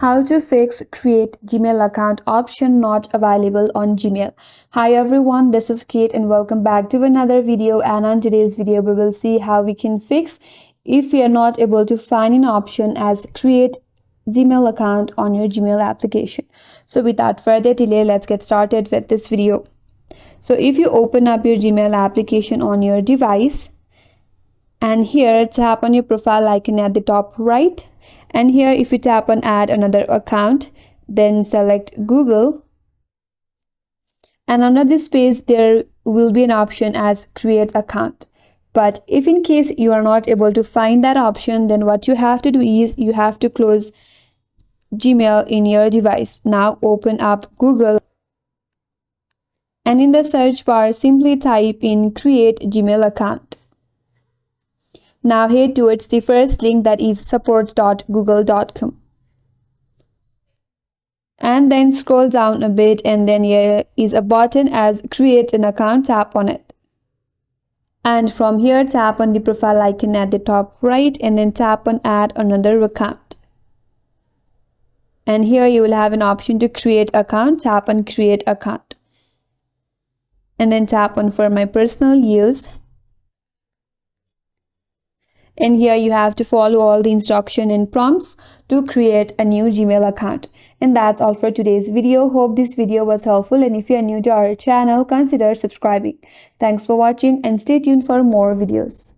How to fix create Gmail account option not available on Gmail. Hi everyone, this is Kate and welcome back to another video, and on today's video we will see how we can fix if we are not able to find an option as create Gmail account on your Gmail application. So without further delay, let's get started with this video. So if you open up your Gmail application on your device, and here tap on your profile icon at the top right, and here if you tap on add another account, then select Google, and under this page there will be an option as create account. But if in case you are not able to find that option, then what you have to do is you have to close Gmail in your device. Now open up Google, and in the search bar simply type in create Gmail account. Now head towards the first link, that is support.google.com, and then scroll down a bit, and then here is a button as create an account. Tap on it, and from here tap on the profile icon at the top right, and then tap on add another account, and here you will have an option to create account. Tap on create account, and then tap on for my personal use. And here you have to follow all the instruction and prompts to create a new Gmail account. And that's all for today's video. Hope this video was helpful, and if you are new to our channel, consider subscribing. Thanks for watching and stay tuned for more videos.